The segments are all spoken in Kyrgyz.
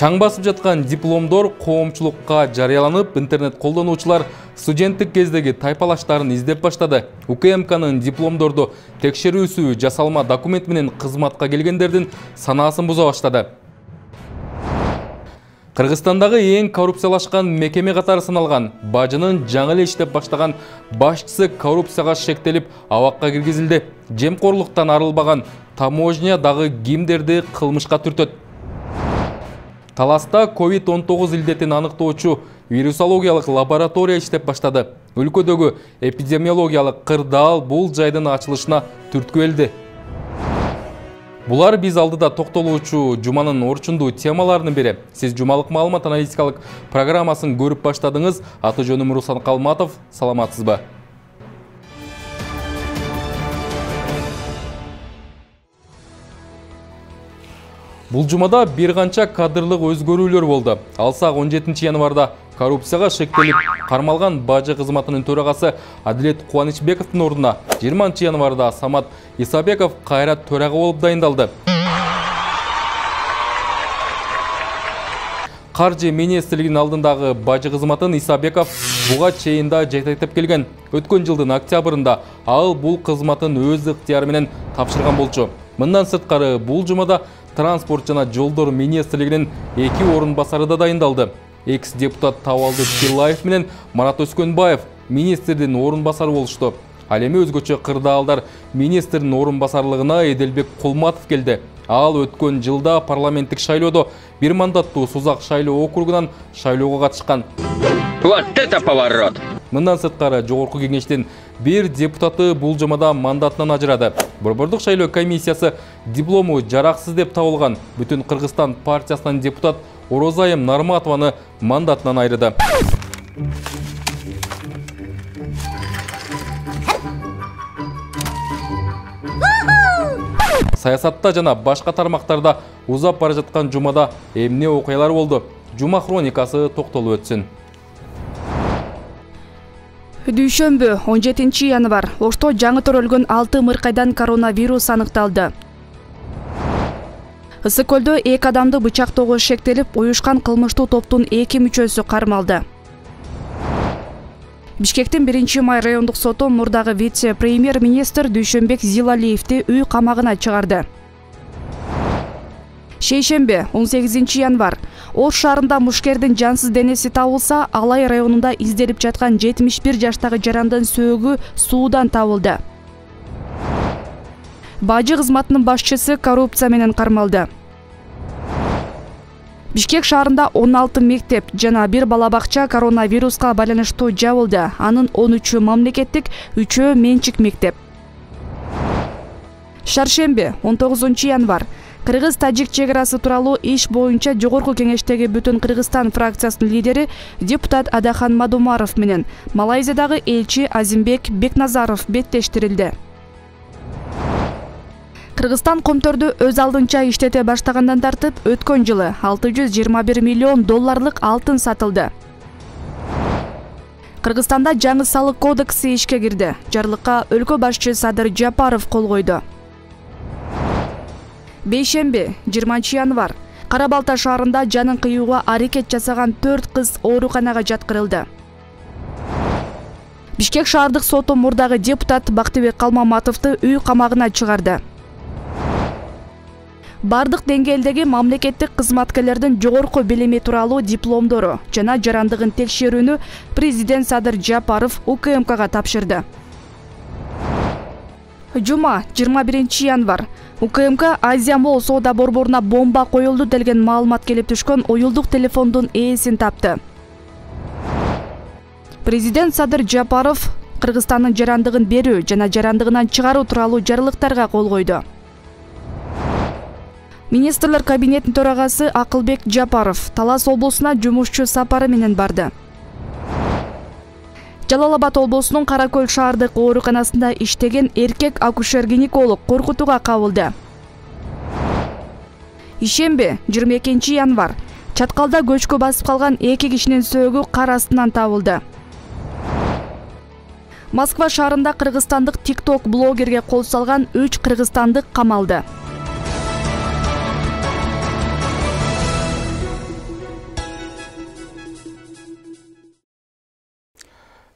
Чаң басып жаткан дипломдор коомчулукка жарыяланып, интернет колдонуучулар студенттик кездеги тайпалаштарын издеп баштады. УКМКнын дипломдорду текшерүүсү жасалма документ менен кызматка келгендердин санаасын буза баштады. Кыргызстандагы эң коррупциялашкан мекеме катары саналган бажынын жаңы эле иштеп баштаган башчысы коррупцияга шектелип абакка киргизилди. Жемкорлуктан арылбаган таможня дагы кимдерди кылмышка түртөт. Таласта COVID-19 илдетин аныктоочу вирусологиялык лаборатория иштеп баштады. Өлкөдөгү эпидемиологиялык кырдаал бул жайдын ачылышына түрткү келди. Булар биз алдыда токтолуучу жуманын орчундуу темаларынын бири. Сиз жумалык маалымат аналитикалык программасын көрүп баштадыңыз. Аты жөнүм Руслан Калматов. Саламатсызбы? Бул жумада бир канча кадрлык өзгөрүүлөр болду. Алсак 17 январда коррупцияга шектелип кармалган бажы кызматынын төрагасы Адилет Кубанычбековдун ордуна 20 январда Самат Исабеков кайра төрага болуп дайындалды. Каржы министрлигинин алдындагы бажы кызматын Исабеков буга чейин да жетектеп келген. Өткөн жылдын октябрында ал бул кызматын өз ыктыяры менен тапшырган болчу. Мындан сырткары бул жумада транспорт жана жолдор министрлигинин 2 орун басары да дайындалды. Экс-депутат Табалды Тилаев менен Марат Өскөнбаев министрдин орун басары болушту. Ал эми өзгөчө кырдаалдар министрдин орун басарлыгына Эделбек Кулматов келди. Ал өткөн жылда парламенттик шайлоодо бир мандаттуу Сузак шайлоо округунан шайлоого катышкан. Вот это поворот! Мындан сырткары жогорку кеңештин бир депутаты бул жумада мандатынан ажырады. Борбордук шайлоо комиссиясы диплому жараксыз деп табылган Бүтүн Кыргызстан партиясынан депутат Орозайым Нарматованы мандатынан айрыды. Саясатта жана башка тармактарда узап бара жаткан жумада эмне окуялар болду? Жума хроникасы токтолуп өтсүн. Дүйшөмбү 17 январ Ошто жаңы төрөлгөн 6 мыркайдан коронавирус аныкталды. Ысык-Көлдө 2 адамды бычактоого шектелип, уюшкан кылмыштуу топтун 2 мүчөсү кармалды. Бишкектин 1-май райондук соту мурдагы вице-премьер-министр Дүйшөнбек Зилалиевди үй камагына чыгарды. Шейшембе 18 январ Ош шаарында мушкердин жансыз денеси табылса, Алай районунда изделип жаткан 71 жаштагы жарандын сөөгү суудан табылды. Бажы кызматынын башчысы коррупция менен кармалды. Бишкек шаарында 16 мектеп жана 1 балабакча коронавируска байланыштуу жабылды. Анын 13-ü мамлекеттик, 3-ü менчик мектеп. Шаршембе 19 январ Кыргыз-Тажик чек-арасы тууралуу иш боюнча жогорку кеңештеги Бүтүн Кыргызстан фракциясынын лидери депутат Адахан Мадумаров менен Малайзиядагы элчи Азимбек Бекназаров беттештирилди. Кыргызстан комтөрдү өз алдынча иштете баштагандан тартып, өткөн жылы 621 миллион долларлык алтын сатылды. Кыргызстанда жаңы салык кодекси ишке кирди. Жарлыкка өлкө башчысы Садыр Жапаров кол койду. Бейшембе 20 январ Кара-Балта шаарында жанын кыюуга аракет жасаган 4 кыз ооруканага жаткырылды. Бишкек шаардык соту мурдагы депутат Бактыбек Калмаматовду үй камагына чыгарды. Бардык деңгээлдеги мамлекеттик кызматкерлердин жогорку билими тууралуу дипломдору жана жарандыгын текшерүүнү президент Садыр Жапаров УКМКга тапшырды. Жума 21 январ УКМК Азия Мол соода борборуна бомба коюлду делген маалымат келип түшкөн уюлдук телефондун ээсин тапты. Президент Садыр Жапаров Кыргызстандын жарандыгын берүү жана жарандыгынан чыгаруу тууралуу жарлыктарга кол койду. Министрлер кабинетинин төрагасы Акылбек Жапаров Талас облусуна жумушчу сапары менен барды. Жалал-Абад облусунун Каракөл шаардык ооруканасында иштеген эркек акушер-гинеколог коркутууга кабылды. Ишембе 22 январ Чаткалда көчкө басып калган 2 кишинин сөөгү кар астынан табылды. Москва шаарында кыргызстандык TikTok блогерге кол салган 3 кыргызстандык камалды.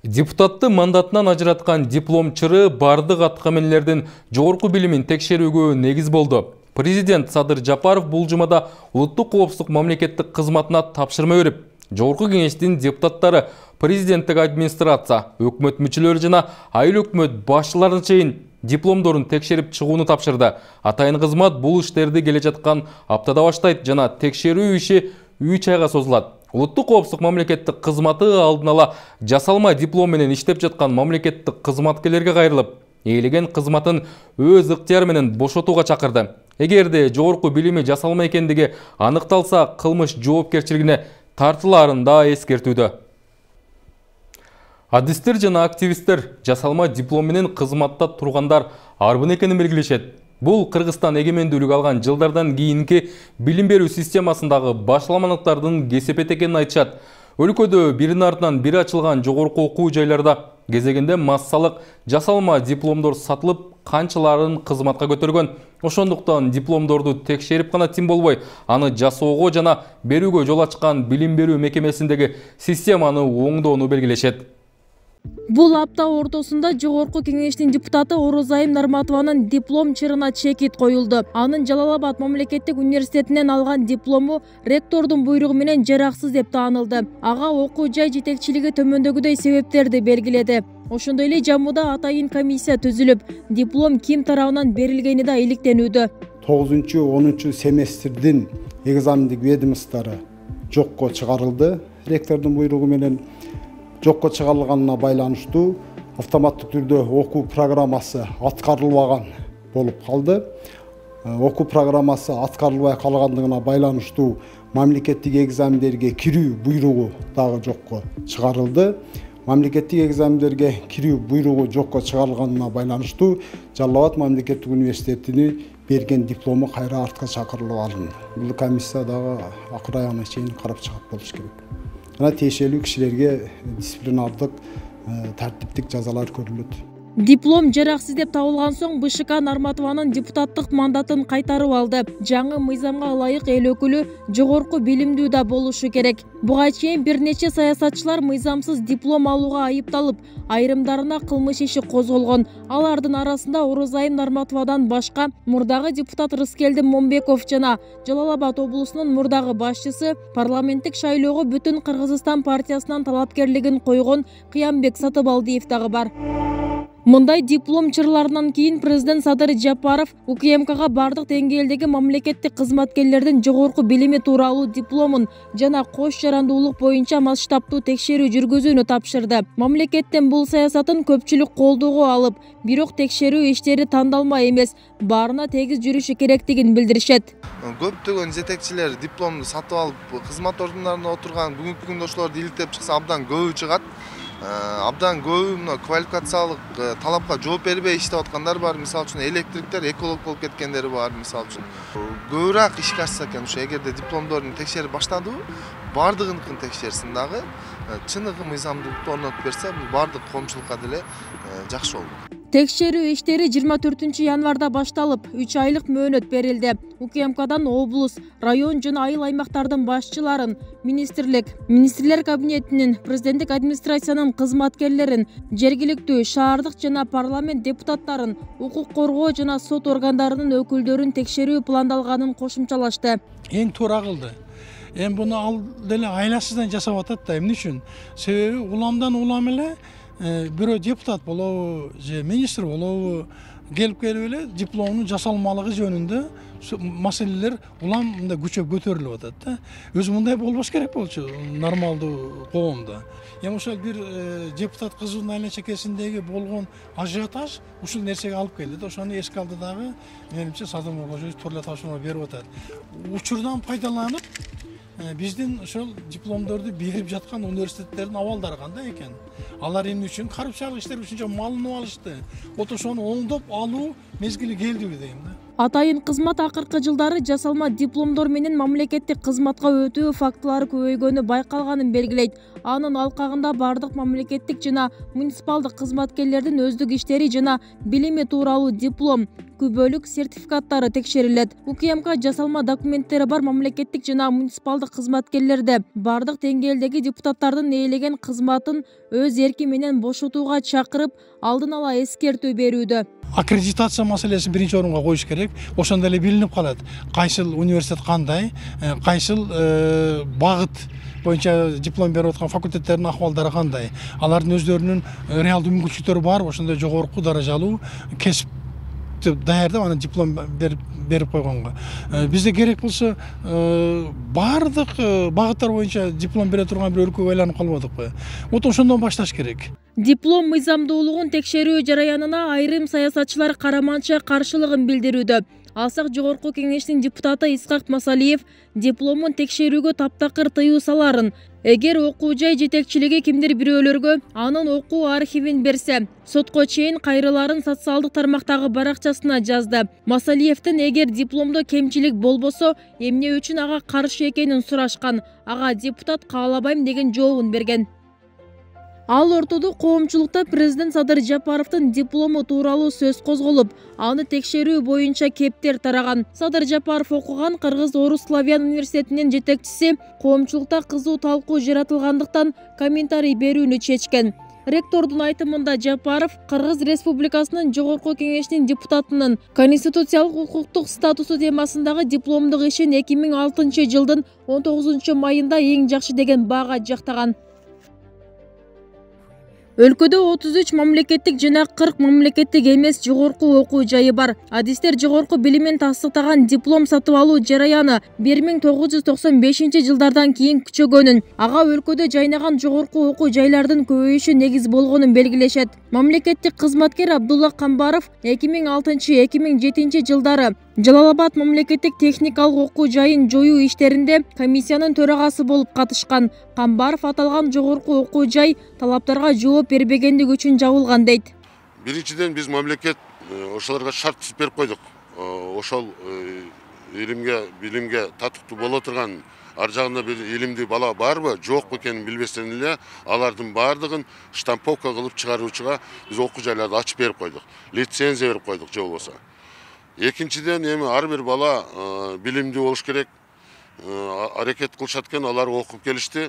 Депутатты мандатынан ажыраткан дипломчыры бардык аткаминлердин жогорку билимин текшерүүгө негиз болду. Президент Садыр Жапаров бул жумада улуттук коопсуздук мамлекеттик кызматына тапшырма берип, жогорку кеңештин депутаттары, президенттик администрация, өкмөт мүчөлөрү жана айыл өкмөт башчыларына чейин дипломдорун текшерип чыгууну тапшырды. Атайын кызмат бул иштерди келе жаткан аптада баштайт жана текшерүү иши 3 айга созулат. Улуттук коопсуздук мамлекеттик кызматы алдын ала жасалма диплом менен иштеп жаткан мамлекеттик кызматкерлерге кайрылып, ээлеген кызматын өз ыктыяры менен бошотууга чакырды. Эгерде жогорку билими жасалма экендиги аныкталса, кылмыш жоопкерчилигине тартылаарын да эскертүүдө. Адистер жана активисттер жасалма диплом менен кызматта тургандар арбын экенин белгилешет. Бул Кыргызстан эгемендүүлүк алган жылдардан кийинки билим берүү системасындагы башаламалыктардын кесепети экенин айтышат. Өлкөдө биринин артынан бири ачылган жогорку окуу жайларда кезегинде массалык жасалма дипломдор сатылып, канчаларын кызматка көтөргөн. Ошондуктан дипломдорду текшерип гана тим болбой, аны жасоого жана берүүгө жол ачкан билим берүү мекемесиндеги системаны оңдоону белгилешет. Бул апта ортосунда жогорку кеңештин депутаты Орозайым Нарматованын диплом чырына чекит коюлду. Анын Жалал Абад мамлекеттик университетинен алган диплому ректордун буйругу менен жараксыз деп таанылды. Ага окуу жай жетекчилиги төмөндөгүдөй себептерди белгиледи. Ошондой эле Жамбылда атайын комиссия түзүлүп, диплом ким тарабынан берилгени да иликтенүүдө. 9-10 семестрдин экзамендик ведомстволору жокко чыгарылды. Ректордун буйругу менен жокко чыгарылганына байланыштуу автоматтык түрдө окуу программасы аткарылбаган болуп калды. Окуу программасы аткарылбай калгандыгына байланыштуу мамлекеттик экзамендерге кирүү буйругу дагы жокко чыгарылды. Мамлекеттик экзамендерге кирүү буйругу жокко чыгарылганына байланыштуу Жалал Абад мамлекеттик университетини берген диплому кайра артка чакырылып алынды. Бул комиссия дагы акыр аягына чейин карап чыгат болуш керек. Ана тиешелүү кишилерге дисциплинардык, тартиптик жазалар көрүлөт. Диплом жараксыз деп табылган соң БШК Нарматованын депутаттык мандатын кайтарып алды. Жаңы мыйзамга ылайык эл өкүлү жогорку билимдүү да болушу керек. Буга чейин бир нече саясатчылар мыйзамсыз диплом алууга айыпталып, айрымдарына кылмыш иши козголгон. Алардын арасында Орозайым Нарматовадан башка мурдагы депутат Рыскелди Момбеков жана Жалал Абад облусунун мурдагы башчысы парламенттик шайлоого Бүтүн Кыргызстан партиясынан талапкерлигин койгон Кыямбек Сатыбалдиев дагы бар. Мындай диплом чырларынан кийин президент Садыр Жапаров УКМКга бардык деңгээлдеги мамлекеттик кызматкерлердин жогорку билими тууралуу дипломун жана кош жарандуулук боюнча масштабтуу текшерүү жүргүзүүнү тапшырды. Мамлекеттин бул саясатын көпчүлүк колдоого алып, бирок текшерүү иштери тандалма эмес, баарына тегиз жүрүшү керектигин билдиришет. Көптөгөн жетекчилер дипломду сатып алып, кызмат ордундарында отурган бүгүнкү күндө ошолорду иликтеп чыкса абдан көбү чыгат. Абдан көбү квалификациялык талапка жооп бербей иштеп аткандар бар. Мисалы үчүн электриктер, эколог болуп кеткендери бар. Мисалы үчүн көбүрөөк ишке ашса экен, ошо эгерде дипломдорун текшерип баштадыбы, бардыгын текшерсин дагы, чыныгы мыйзамдуулукту орнотуп берсе, бул бардык коомчулукка деле жакшы болот. Текшерүү иштери 24 январда башталып, 3 айлык мөөнөт берилди. УКМКдан облус, район жана айыл аймактардын башчыларын, министрлер кабинетинин, президенттик администрациянын кызматкерлерин, жергиликтүү, шаардык жана парламент депутаттарын, укук коргоо жана сот органдарынын өкүлдөрүн текшерүү пландалганын кошумчалашты. Эң туура кылды. Буну ал деле айласыздан жасап атат да. Эмне үчүн? Себеби уламдан улам эле бирөө депутат болобу, же министр болобу келип эле дипломдун жасалмалыгы жөнүндө маселелер улам мындай күчөп көтөрүлүп атат да. Өзү мындай болбош керек болчу нормалдуу коомдо. Ошол бир депутат кызынын айла чекесиндеги болгон ажиотаж ушул нерсеге алып келди да. Ошону эске алды дагы, менимче Садыр Кожоевич туура тапшырма берип атат. Учурдан пайдаланып биздин ошол дипломдорду берип жаткан университеттердин абалдары кандай экен? Алар эмне үчүн коррупциялык иштер үчүн малынып алышты. Ошону оңдоп алуу мезгили келдиби дейм да. Атайын кызмат акыркы жылдары жасалма дипломдор менен мамлекеттик кызматка өтүү фактылары көбөйгөнү байкалганын белгилейт. Анын алкагында бардык мамлекеттик жана муниципалдык кызматкерлердин өздүк иштери жана билими тууралуу диплом, күбөлүк сертификаттары текшерилет. УКМК жасалма документтери бар мамлекеттик жана муниципалдык кызматкерлерди бардык деңгээлдеги депутаттардын ээлеген кызматын өз эрки менен бошотууга чакырып, алдын ала эскертүү берүүдө. Аккредитация маселесин биринчи орунга коюш керек. Ошондо эле билинип калат. Кайсыл университет кандай, кайсыл багыт боюнча диплом берип аткан факультеттердин акыбалдары кандай. Алардын өздөрүнүн реалдуу мүмкүнчүлүктөрү бар, ошондой жогорку даражалуу кесип даярдап анан диплом берип койгонго. Бизде керек болсо бардык багыттар боюнча диплом бере турган бир өлкөгө айланып калбадыкпы? Вот ошондон башташ керек. Диплом мыйзамдуулугун текшерүү жараянына айрым саясатчылар караманча каршылыгын билдирүүдө. Алсак жогорку кеңештин депутаты Исхак Масалиев дипломун текшерүүгө таптакыр тыюу саларын, эгер окуу жай жетекчилиги кимдир бирөөлөргө анын окуу архивин берсе, сотко чейин кайрыларын социалдык тармактагы баракчасына жазды. Масалиевдин эгер дипломдо кемчилик болбосо, эмне үчүн ага каршы экенин сурашкан. Ага депутат каалабайм деген жообун берген. Ал ортодо коомчулукта президент Садыр Жапаровдун диплому тууралуу сөз козголуп, аны текшерүү боюнча кептер тараган. Садыр Жапаров окуган Кыргыз-Орус Славян университетинин жетекчиси коомчулукта кызуу талкуу жаратылгандыктан комментарий берүүнү чечкен. Ректордун айтымында Жапаров Кыргыз Республикасынын жогорку кеңешинин депутатынын конституциялык укуктук статусу темасындагы дипломдук ишин 2006 жылдын 19 майында эң жакшы деген баага жактаган. Өлкөдө 33 мамлекеттик жана 40 мамлекеттик эмес жогорку окуу жайы бар. Адистер жогорку билимин тастыктаган диплом сатып алуу жараяны 1995 жылдардан кийин күчөгөнүн, ага өлкөдө жайнаган жогорку окуу жайлардын көбөйүшү негиз болгонун белгилешет. Мамлекеттик кызматкер Абдулла Камбаров 2006-2007 жылдары Жалалабад мамлекеттик техникалык окуу жайын жоюу иштеринде комиссиянын төрагасы болуп катышкан. Камбаров аталган жогорку окуу жай талаптарга жооп бербегендик үчүн жабылган дейт. Биринчиден биз мамлекет ошолорго шарт түзүп берип койдук. Ошол билимге татыктуу боло турган ар жагында бир илимдүү бала барбы, жокпу экенин билбестен эле алардын баардыгын штамповка кылып чыгаруучуга биз окуу жайларды ачып берип койдук. Лицензия берип койдук же болбосо. Экинчиден эми ар бир бала билимдүү болуш керек. Аракет кылышат экен, алар окуп келишти.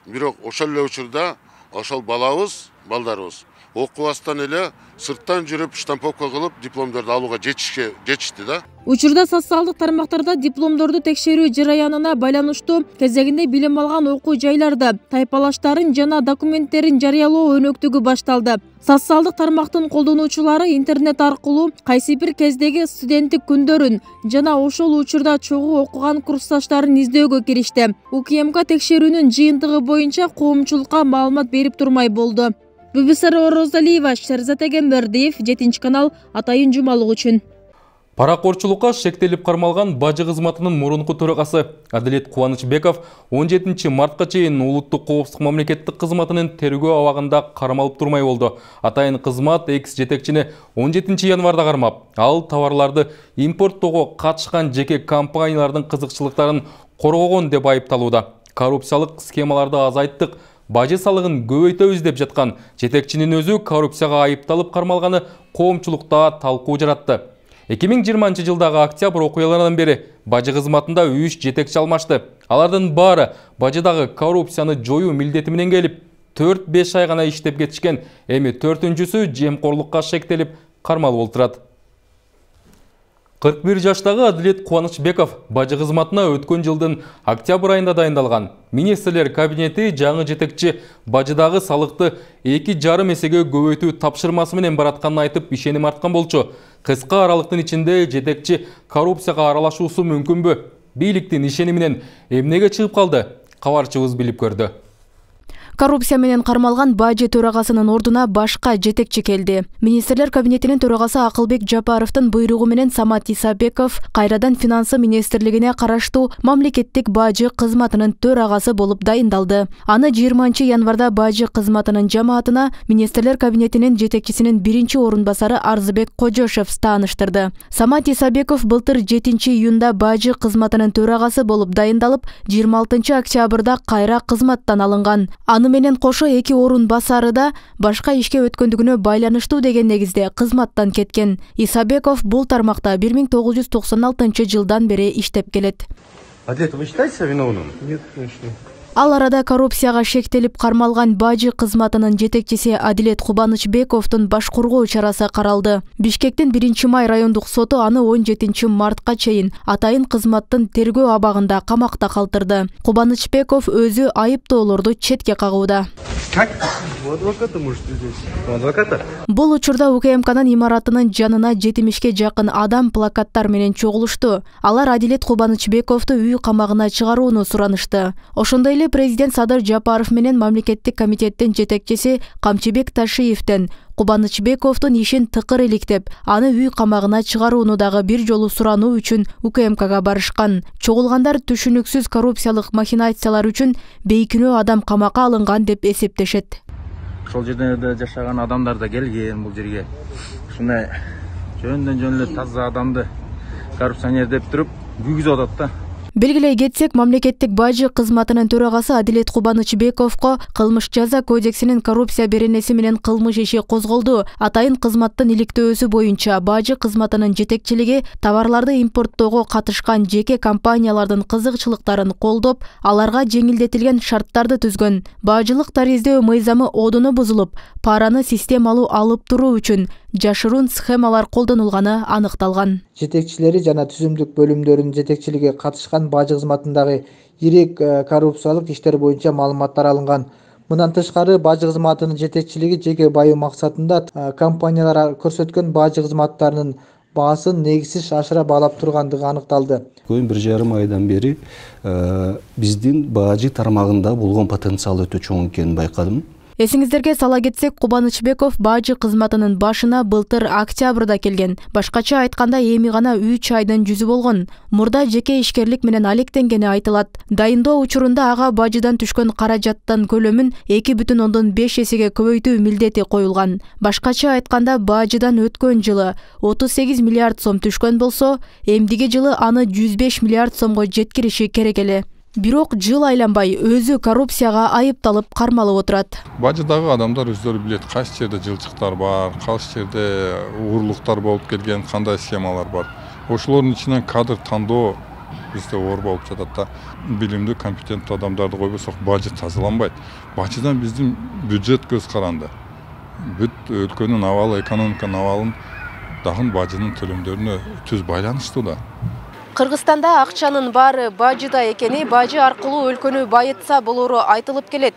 Бирок ошол эле учурда ошол балдарыбыз окубастан эле сырттан жүрүп штамповка кылып дипломдорду алууга жетишти да. Учурда социалдык тармактарда дипломдорду текшерүү жараянына байланыштуу кезегинде билим алган окуу жайларды, тайпалаштарын жана документтерин жарыялоо өнөктүгү башталды. Социалдык тармактын колдонуучулары интернет аркылуу кайсы бир кездеги студенттик күндөрүн жана ошол учурда чогуу окуган курсташтарын издөөгө киришти. УКМК текшерүүнүн жыйынтыгы боюнча коомчулукка маалымат берип турмай болду. Бүбүсара Орозалиева, Шерзат Эгембердиев, 7-канал, Атайын жумалык үчүн. Паракорчулукка шектелип кармалган бажы кызматынын мурунку төрагасы Адилет Кубанычбеков 17 мартка чейин улуттук коопсуздук мамлекеттик кызматынын тергөө абагында кармалып турмай болду. Атайын кызмат экс жетекчини 17 январда кармап, ал товарларды импорттоого катышкан жеке компаниялардын кызыкчылыктарын коргогон деп айыпталууда. Коррупциялык схемаларды азайттык, бажы салыгын көбөйтөбүз деп жаткан жетекчинин өзү коррупцияга айыпталып кармалганы коомчулукта талкуу жаратты. 2020 жылдагы октябрь окуяларынан бери бажы кызматында 3 жетекчи алмашты. Алардын баары бажыдагы коррупцияны жоюу милдети менен келип, 4-5 ай гана иштеп кетишкен. Эми 4-үнчүсү жемкорлукка шектелип кармалып отурат. 41 жаштагы Адилет Кубанычбеков бажы кызматына өткөн жылдын октябрь айында дайындалган. Министрлер кабинети жаңы жетекчи бажыдагы салыкты 2,5 эсеге көбөйтүү тапшырмасы менен баратканын айтып ишеним арткан болчу. Кыска аралыктын ичинде жетекчи коррупцияга аралашуусу мүмкүнбү? Бийликтин ишени менен эмнеге чыгып калды? Кабарчыбыз билип көрдү. Коррупция менен кармалган бажы төрагасынын ордуна башка жетекчи келди. Министрлер кабинетинин төрагасы Акылбек Жапаровдун буйругу менен Самат Исабеков кайрадан финансы министрлигине караштуу мамлекеттик бажы кызматынын төрагасы болуп дайындалды. Аны 20 январда бажы кызматынын жамаатына министрлер кабинетинин жетекчисинин биринчи орун басары Арзыбек Кожошев тааныштырды. Самат Исабеков былтыр 7 июнда бажы кызматынын төрагасы болуп дайындалып, 26 октябрда кайра кызматтан алынган. Аны менен кошо 2 орун басары да башка ишке өткөндүгүнө байланыштуу деген негизде кызматтан кеткен. Исабеков бул тармакта 1996 жылдан бери иштеп келет. Адлет, вы считаете себя виновным? Нет, конечно. Ал арада коррупцияга шектелип кармалган бажы кызматынын жетекчиси Адилет Кубанычбековдун баш коргоо чарасы каралды. Бишкектин 1-май райондук соту аны 17 мартка чейин атайын кызматтын тергөө абагында камакта калтырды. Кубанычбеков өзү айыптоолорду четке кагууда. Как? У адвоката может здесь. У адвоката? Бул учурда УКМКнын имаратынын жанына 70-ке жакын адам плакаттар менен чогулушту. Алар Адилет Кубанычбековду үй камагына чыгарууну суранышты. Ошондой эле президент Садыр Жапаров менен мамлекеттик комитеттин жетекчиси Камчыбек Ташиевден Кубанычбековдун ишин тыкыр иликтеп, аны үй камагына чыгарууну дагы бир жолу сурануу үчүн УКМКга барышкан. Чогулгандар түшүнүксүз коррупциялык махинациялар үчүн бейкүнөө адам камакка алынган деп эсептешет. Ошол жерде жашаган адамдар да келген бул жерге. Ушундай жөндөн эле таза адамды коррупционер деп туруп күйгүзүп атат да. Белгилей кетсек, мамлекеттик бажы кызматынын төрагасы Адилет Кубанычбековго кылмыш жаза кодексинин коррупция беренеси менен кылмыш иши козголду. Атайын кызматтын иликтөөсү боюнча бажы кызматынын жетекчилиги товарларды импорттоого катышкан жеке компаниялардын кызыкчылыктарын колдоп, аларга жеңилдетилген шарттарды түзгөн. Бажылык тариздөө мыйзамы одуну бузулуп, параны системалуу алып туруу үчүн жашыруун схемалар колдонулганы аныкталган. Жетекчилери жана түзүмдүк бөлүмдөрүнүн жетекчилиги катышкан бажы кызматындагы ирек коррупциялык иштер боюнча маалыматтар алынган. Мындан тышкары бажы кызматынын жетекчилиги жеке байуу максатында компаниялар көрсөткөн бажы кызматтарынын баасын негизсиз ашыра баалап тургандыгы аныкталды. 1,5 айдан бери биздин бажы тармагында болгон потенциал өтө чоң экенин байкадым. Эсиңиздерге сала кетсек, Кубанычбеков бажы кызматынын башына былтыр октябрда келген. Башкача айтканда эми гана 3 айдын жүзү болгон. Мурда жеке ишкерлик менен алектенгени айтылат. Дайындоо учурунда ага бажыдан түшкөн каражаттын көлөмүн 2,5 эсеге көбөйтүү милдети коюлган. Башкача айтканда бажыдан өткөн жылы 38 миллиард сом түшкөн болсо, эмдиги жылы аны 105 миллиард сомго жеткириши керек эле. Бирок жыл айланбай өзү коррупцияга айыпталып кармалып отурат. Бажыдагы адамдар өздөрү билет кайсы жерде жылчыктар бар, кайсы жерде уурлуктар болуп келген, кандай схемалар бар. Ошолордун ичинен кадр тандоо бизде оор болуп жатат да. Билимдүү, компетенттүү адамдарды койбосок бажы тазаланбайт. Бажыдан биздин бюджет көз каранды. Бүт өлкөнүн абалы, экономиканын абалын дагы бажынын төлөмдөрүнө түз байланыштуу да. Кыргызстанда акчанын баары бажыда экени, бажы аркылуу өлкөнү байытса болору айтылып келет.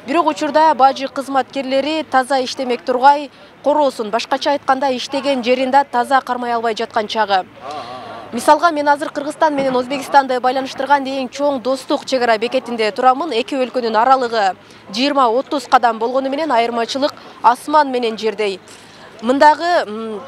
Бирок учурда бажы кызматкерлери таза иштемек тургай, короосун башкача айтканда иштеген жеринде таза кармай албай жаткан чагы. Мисалга, мен азыр Кыргызстан менен Өзбекстанды байланыштырган эң чоң достук чек ара бекетинде турамын. Эки өлкөнүн аралыгы 20-30 кадам болгону менен айырмачылык асман менен жердей. Мындагы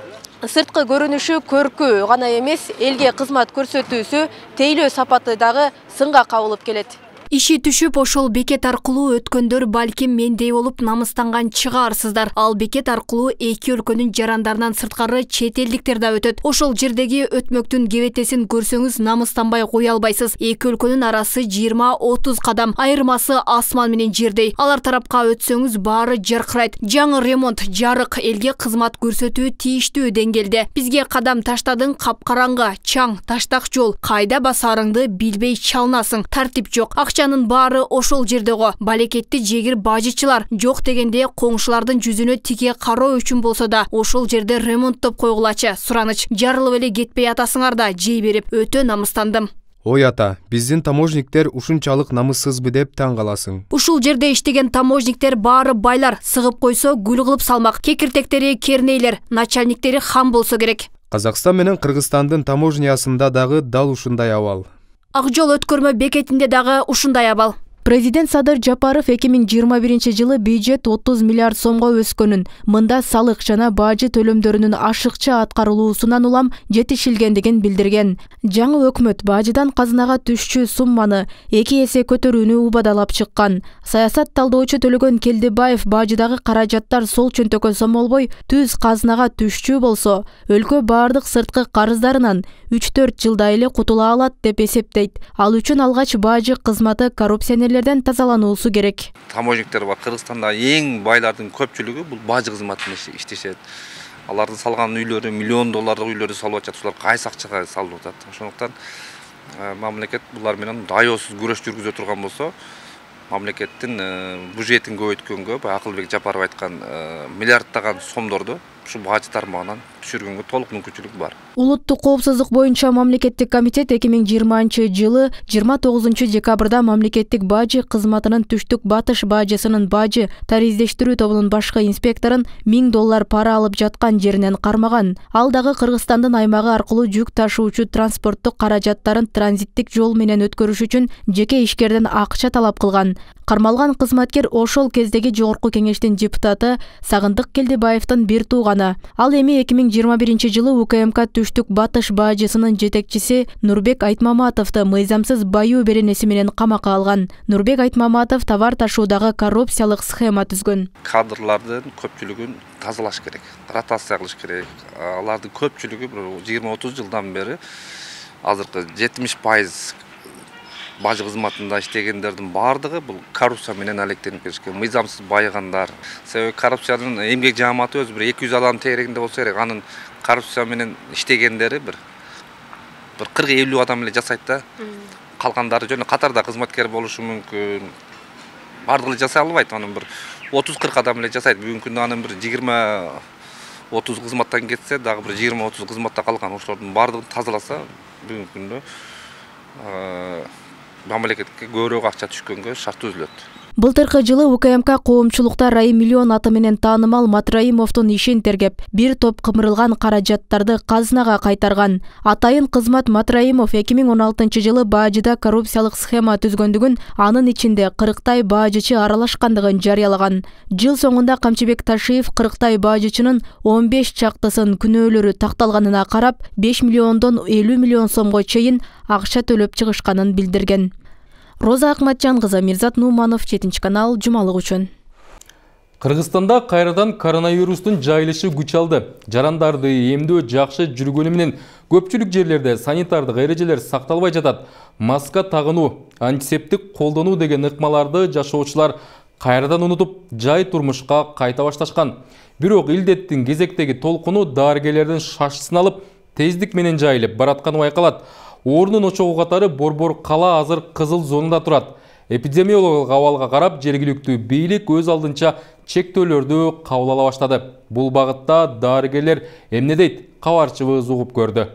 сырткы көрүнүшү көркү гана эмес, элге кызмат көрсөтүүсү, тейлөө сапаты дагы сынга кабылып келет. Иши түшүп, ошол бекет аркылуу өткөндөр балким мендей болуп намыстанган чыгаарсыздар. Ал бекет аркылуу эки өлкөнүн жарандарынан сырткары чет элдиктер да өтөт. Ошол жердеги өтмөктүн кебетесин көрсөңүз намыстанбай кое албайсыз. Эки өлкөнүн арасы 20-30 кадам, айырмасы асман менен жердей. Алар тарапка өтсөңүз баары жаркырайт. Жаңы ремонт, жарык, элге кызмат көрсөтүү тийиштүү деңгээлде. Бизге кадам таштадың, капкараңгы, чаң, таштак жол, кайда басарыңды билбей чалынасың. Тартип жок. Акчанын баары ошол жердего. Балекетти жегир бажычылар жок дегенде коңшулардын жүзүнө тике кароо үчүн болсо да ошол жерде ремонттоп койгулачы. Сураныч жарылып эле кетпей атасыңар да, жей берип өтө намыстандым. Ой ата, биздин таможниктер ушунчалык намыссызбы деп таң каласың. Ушул жерде иштеген таможниктер баары байлар, сыгып койсо гүл кылып салмак. Кекиртектери кернейлер, начальниктери хам болсо керек. Казакстан менен Кыргызстандын таможнясында дагы дал ушундай абал. Ак жол өткөрмө бекетинде дагы ушундай абал. Президент Садыр Жапаров 2021-жылы бюджет 30 миллиард сомго өскөнүн, мында салык жана бажы төлөмдөрүнүн ашыкча аткарылуусунан улам жетишилгендигин билдирген. Жаңы өкмөт бажыдан казынага түшчү сумманы 2 эсе көтөрүүнү убадалап чыккан. Саясат талдоочу Төлөгөн Келдебаев бажыдагы каражаттар сол чөнтөккө сомолбой, түз казынага түшчү болсо, өлкө бардык сырткы карыздарынан 3-4 жылда эле кутула алат деп эсептейт. Ал үчүн алгач бажы кызматы коррупционерлерден тазалануусу керек. Таможниктер бар Кыргызстанда эң байлардын көпчүлүгү бул бажы кызматында иштешет. Алардын салган үйлөрү миллион доллардык үйлөрдү салып атат. Улар кайсы акчага салып атат. Ошондуктан мамлекет булар менен даёсуз күрөш жүргүзө турган болсо, мамлекеттин бюджетин көбөйткөнгө, Акылбек Жапаров айткан миллиарддаган сомдорду ушу бажы тармагынан түшүргөнгө толук мүмкүнчүлүк бар. Улуттук коопсуздук боюнча мамлекеттик комитет 2020-жылы 29-декабрда мамлекеттик бажы кызматынын түштүк батыш бажысынын бажы тариздештирүү тобунун башкы инспекторун $1000 пара алып жаткан жеринен кармаган. Ал дагы Кыргызстандын аймагы аркылуу жүк ташуучу транспорттук каражаттарын транзиттик жол менен өткөрүш үчүн жеке ишкерден акча талап кылган. Кармалган кызматкер ошол кездеги Жогорку Кеңештин депутаты Сагындык Келдебаевдин бир тууганы. Ал эми 2021-жылы УКМК түштүк батыш бажысынын жетекчиси Нурбек Айтмаматовду мыйзамсыз баюу беренеси менен камакка алган. Нурбек Айтмаматов товар ташуудагы коррупциялык схема түзгөн. Кадрлардын көпчүлүгүн тазалаш керек, ротация кылыш керек. Алардын көпчүлүгү 20-30 жылдан бери азыркы 70% бажы кызматында иштегендердин бардыгы бул коррупция менен алектенип келишкен, мыйзамсыз байыгандар. Себеби коррупциянын эмгек жааматы өзү бир 200 адам тегерегинде болсо керек. Анын коррупция менен иштегендери бир 40-50 адам эле жасайт да. Калгандары жөн катарда кызматкер болушу мүмкүн. Бардыгы жасай албайт, анын бир 30-40 адам эле жасайт. Бүгүнкү күндө анын бир 20-30 кызматтан кетсе, дагы бир 20-30 кызматта калган. Ошолордун бардыгын тазаласа, бүгүнкү күндө мамлекетке көбүрөөк акча түшкөнгө шарт түзүлөт. Былтыркы жылы УКМК коомчулукта Райым Миллион аты менен таанымал Матраимовдун ишин тергеп, бир топ кымырылган каражаттарды казынага кайтарган. Атайын кызмат Матраимов 2016-жылы бажыда коррупциялык схема түзгөндүгүн, анын ичинде 40 бажычы аралашкандыгын жарыялаган. Жыл соңунда Камчыбек Ташиев 40 бажычынын 15 чактысын күнөөлөрү такталганына карап, 5 миллиондон 50 миллион сомго чейин акча төлөп чыгышканын билдирген. Роза Акматжан кызы, Мирзат Нуманов, 7 канал, жумалык үчүн. Кыргызстанда кайрадан коронавирустун жайылышы күч алды. Жарандарды эмдөө жакшы жүргөнү менен көпчүлүк жерлерде санитардык эрежелер сакталбай жатат. Маска тагынуу, антисептик колдонуу деген ыкмаларды жашоочулар кайрадан унутуп, жай турмушка кайта башташкан. Бирок илдеттин кезектеги толкуну дарыгерлердин шашысын алып, тездик менен жайылып баратканы байкалат. Орнун очогу катары Борбор кала азыр кызыл зонада турат. Эпидемиологиялык абалга карап, жергиликтүү бийлик өз алдынча чектөөлөрдү кабыл ала баштады. Бул багытта дарыгерлер эмне дейт? Кабарчыбыз угуп көрдү.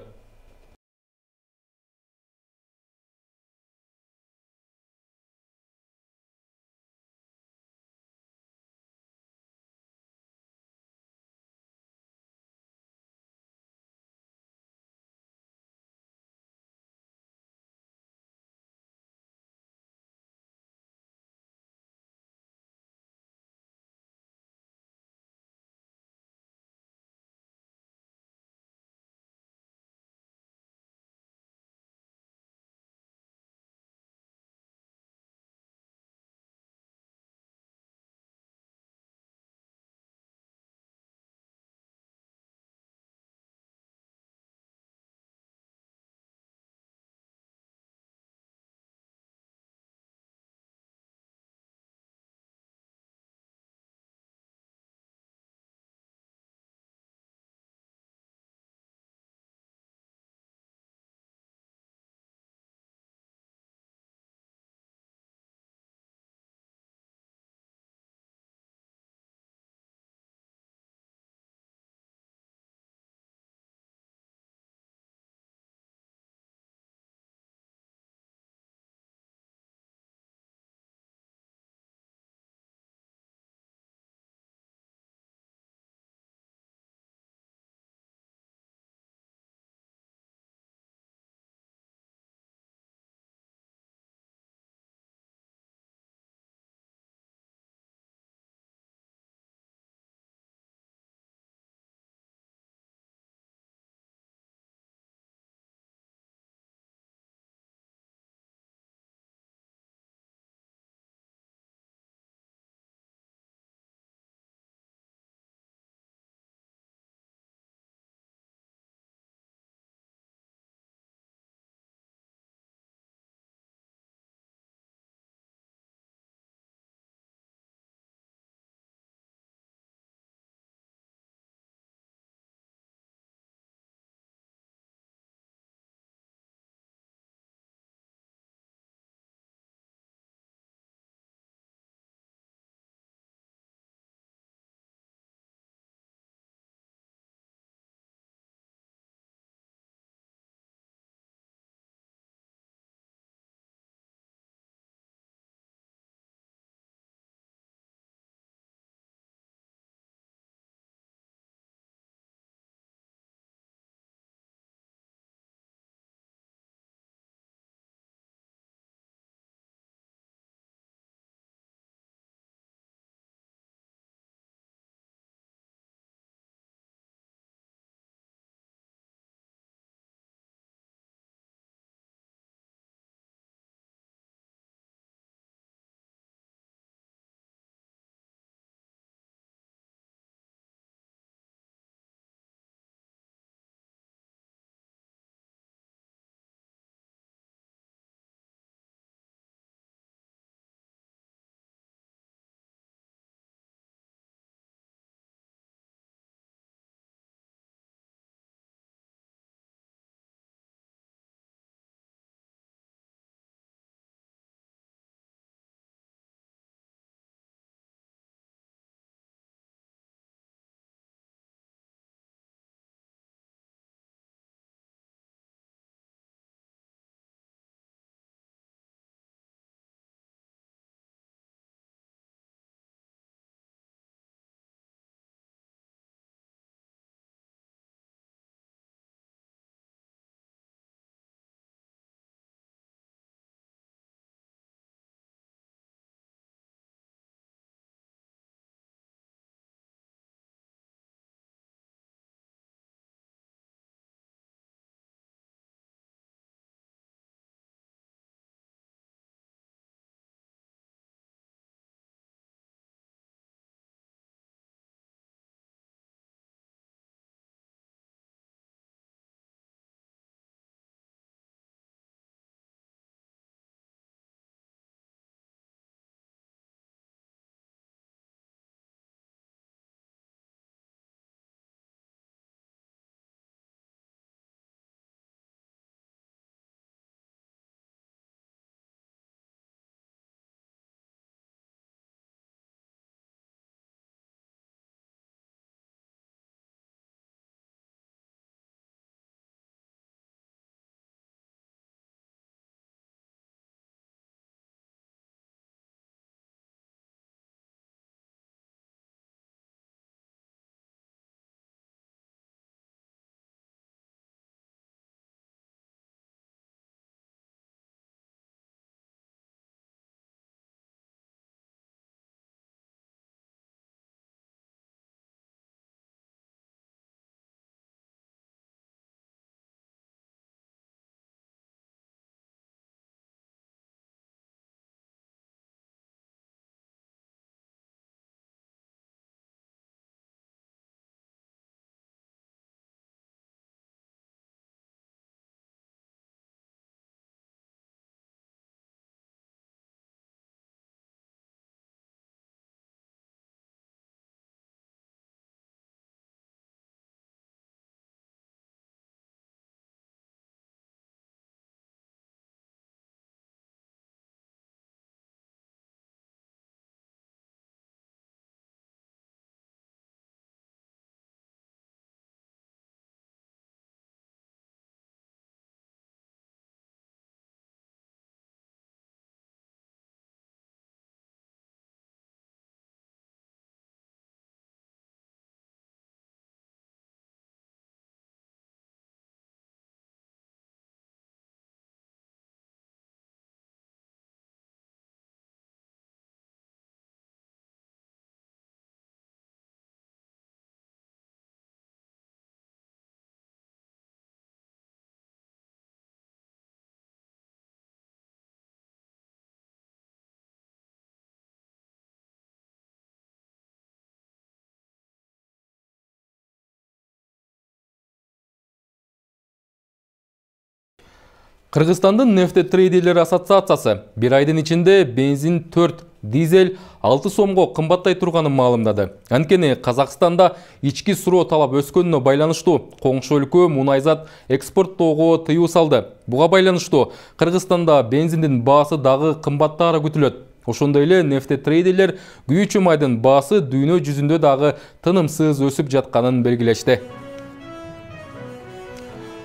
Кыргызстандын нефтетрейдерлер ассоциациясы bir айдын ичинде бензин 4, дизель 6 сомго кымбаттай турганын маалымдады. Анткени Казакстанда ички суроо талап өскөнүнө байланыштуу коңшу өлкө мунайзат экспорттоого тыюу салды. Буга байланыштуу Кыргызстанда бензиндин баасы дагы кымбаттаары күтүлөт. Ошондой эле нефтетрейдерлер күйүүчү майдын баасы дүйнө жүзүндө дагы тынымсыз өсүп жатканын белгилешти.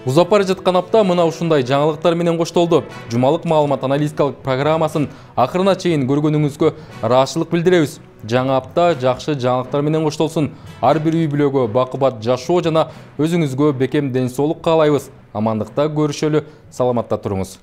Узап бара жаткан апта мына ушундай жаңылыктар менен коштолду. Жумалык маалымат аналитикалык программасын акырына чейин көргөнүңүзгө ыраазычылык билдиребиз. Жаңы апта жакшы жаңылыктар менен коштолсун. Ар бир үй бүлөгө бакубат жашоо жана өзүңүзгө бекем ден соолук каалайбыз. Амандыкта көрүшөлү, саламатта туруңуз.